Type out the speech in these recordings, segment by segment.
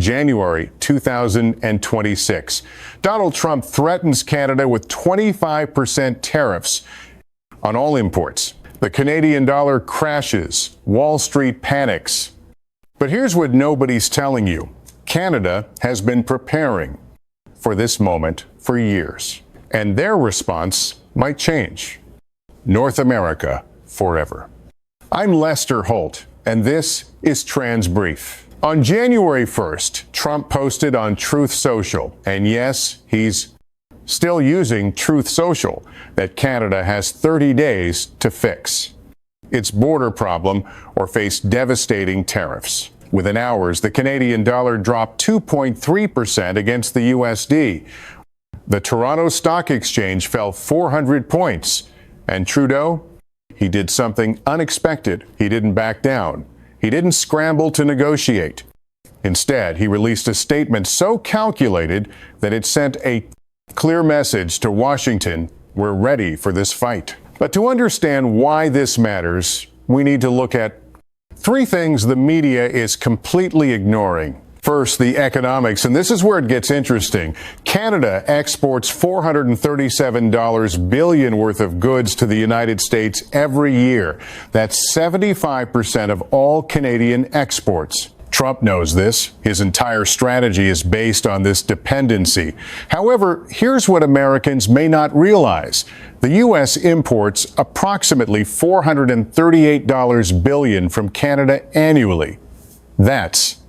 January 2026. Donald Trump threatens Canada with 25% tariffs on all imports. The Canadian dollar crashes. Wall Street panics. But here's what nobody's telling you. Canada has been preparing for this moment for years, and their response might change. North America forever. I'm Lester Holt, and this is Trans Brief. On January 1st, Trump posted on Truth Social, and yes, he's still using Truth Social, that Canada has 30 days to fix its border problem or face devastating tariffs. Within hours, the Canadian dollar dropped 2.3% against the USD. The Toronto Stock Exchange fell 400 points. And Trudeau, he did something unexpected. He didn't back down. He didn't scramble to negotiate. Instead, he released a statement so calculated that it sent a clear message to Washington: we're ready for this fight. But to understand why this matters, we need to look at three things the media is completely ignoring. First, the economics, and this is where it gets interesting. Canada exports $437 billion worth of goods to the United States every year. That's 75% of all Canadian exports. Trump knows this. His entire strategy is based on this dependency. However, here's what Americans may not realize. The U.S. imports approximately $438 billion from Canada annually. That's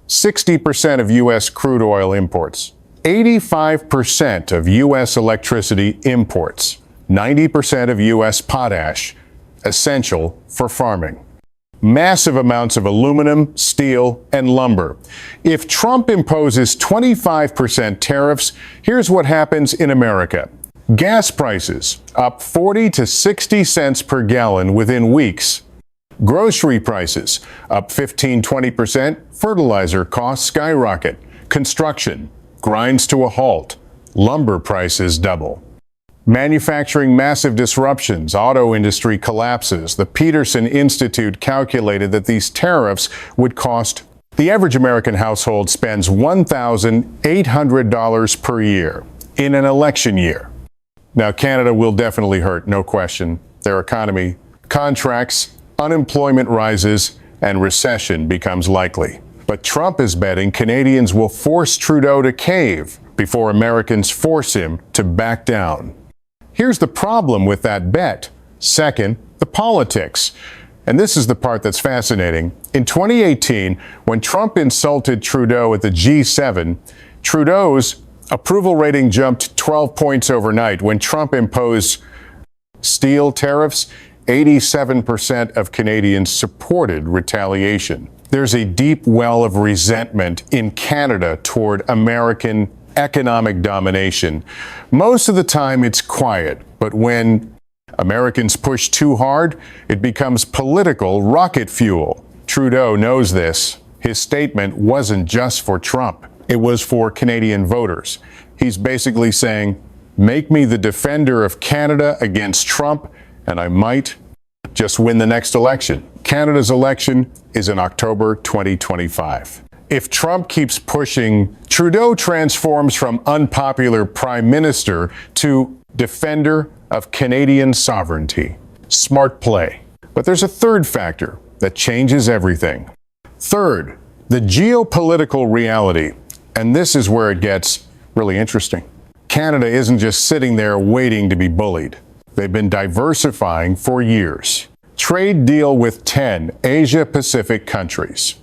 60% of U.S. crude oil imports, 85% of U.S. electricity imports, 90% of U.S. potash, essential for farming. Massive amounts of aluminum, steel, and lumber. If Trump imposes 25% tariffs, here's what happens in America. Gas prices up 40 to 60 cents per gallon within weeks. Grocery prices up 15-20%. Fertilizer costs skyrocket. Construction grinds to a halt. Lumber prices double. Manufacturing massive disruptions. Auto industry collapses. The Peterson Institute calculated that these tariffs would cost the average American household spends $1,800 per year in an election year. Now, Canada will definitely hurt, no question. Their economy contracts, unemployment rises, and recession becomes likely. But Trump is betting Canadians will force Trudeau to cave before Americans force him to back down. Here's the problem with that bet. Second, the politics. And this is the part that's fascinating. In 2018, when Trump insulted Trudeau at the G7, Trudeau's approval rating jumped 12 points overnight. When Trump imposed steel tariffs, 87% of Canadians supported retaliation. There's a deep well of resentment in Canada toward American economic domination. Most of the time it's quiet, but when Americans push too hard, it becomes political rocket fuel. Trudeau knows this. His statement wasn't just for Trump. It was for Canadian voters. He's basically saying, make me the defender of Canada against Trump, and I might just win the next election. Canada's election is in October 2025. If Trump keeps pushing, Trudeau transforms from unpopular prime minister to defender of Canadian sovereignty. Smart play. But there's a third factor that changes everything. Third, the geopolitical reality. And this is where it gets really interesting. Canada isn't just sitting there waiting to be bullied. They've been diversifying for years. Trade deal with 10 Asia-Pacific countries.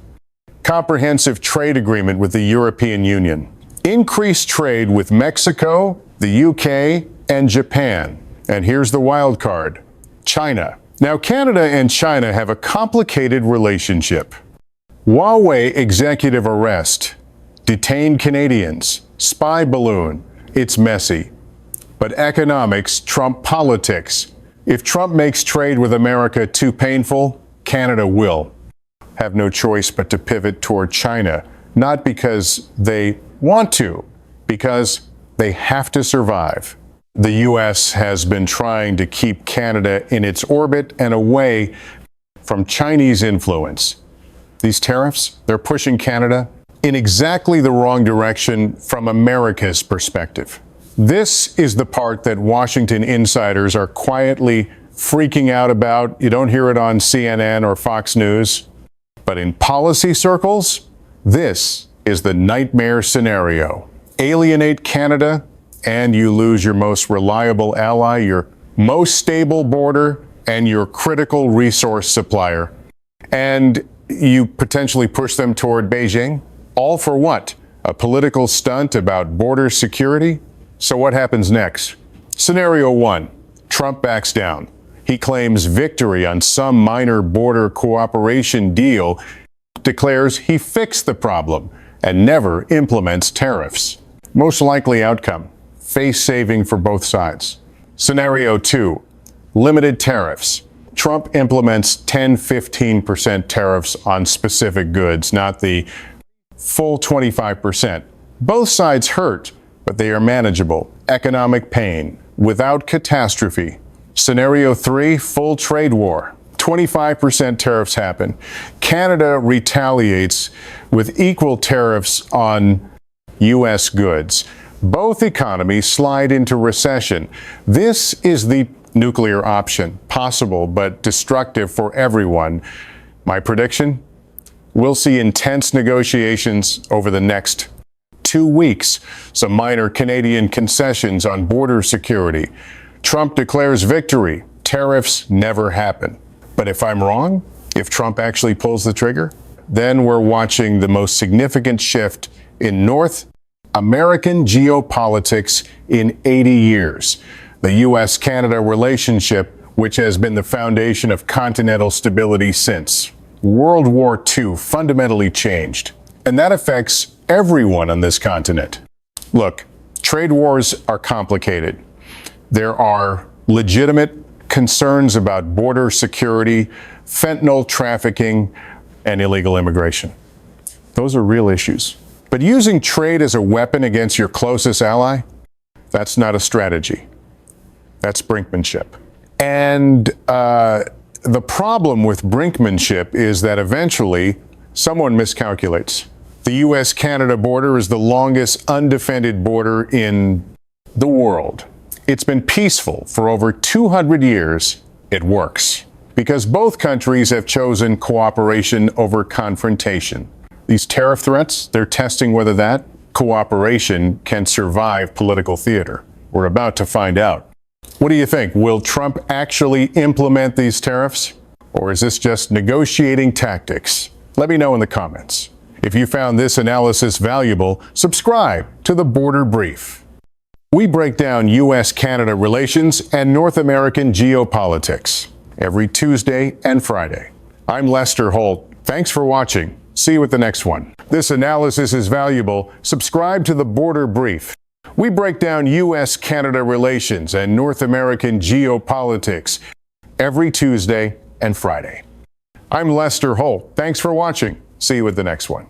Comprehensive trade agreement with the European Union. Increased trade with Mexico, the UK, and Japan. And here's the wild card: China. Now, Canada and China have a complicated relationship. Huawei executive arrest. Detained Canadians. Spy balloon. It's messy. But economics trump politics. If Trump makes trade with America too painful, Canada will have no choice but to pivot toward China, not because they want to, because they have to survive. The U.S. has been trying to keep Canada in its orbit and away from Chinese influence. These tariffs, they're pushing Canada in exactly the wrong direction from America's perspective. This is the part that Washington insiders are quietly freaking out about. You don't hear it on CNN or Fox News. But in policy circles, this is the nightmare scenario. Alienate Canada, and you lose your most reliable ally, your most stable border, and your critical resource supplier. And you potentially push them toward Beijing. All for what? A political stunt about border security? So what happens next? Scenario 1, Trump backs down. He claims victory on some minor border cooperation deal, declares he fixed the problem, and never implements tariffs. Most likely outcome, face saving for both sides. Scenario 2, limited tariffs. Trump implements 10-15% tariffs on specific goods, not the full 25%. Both sides hurt, but they are manageable. Economic pain, without catastrophe. Scenario 3, full trade war. 25% tariffs happen. Canada retaliates with equal tariffs on U.S. goods. Both economies slide into recession. This is the nuclear option, possible but destructive for everyone. My prediction? We'll see intense negotiations over the next 2 weeks. Some minor Canadian concessions on border security. Trump declares victory. Tariffs never happen. But if I'm wrong, if Trump actually pulls the trigger, then we're watching the most significant shift in North American geopolitics in 80 years. The U.S.-Canada relationship, which has been the foundation of continental stability since World War II, fundamentally changed. And that affects everyone on this continent. Look, trade wars are complicated. There are legitimate concerns about border security, fentanyl trafficking, and illegal immigration. Those are real issues. But using trade as a weapon against your closest ally, that's not a strategy. That's brinkmanship. And the problem with brinkmanship is that eventually someone miscalculates. The U.S.-Canada border is the longest undefended border in the world. It's been peaceful for over 200 years. It works because both countries have chosen cooperation over confrontation. These tariff threats, they're testing whether that cooperation can survive political theater. We're about to find out. What do you think? Will Trump actually implement these tariffs? Or is this just negotiating tactics? Let me know in the comments. If you found this analysis valuable, subscribe to the Border Brief. We break down U.S.-Canada relations and North American geopolitics every Tuesday and Friday. I'm Lester Holt. Thanks for watching. See you at the next one. This analysis is valuable. Subscribe to the Border Brief. We break down U.S.-Canada relations and North American geopolitics every Tuesday and Friday. I'm Lester Holt. Thanks for watching. See you at the next one.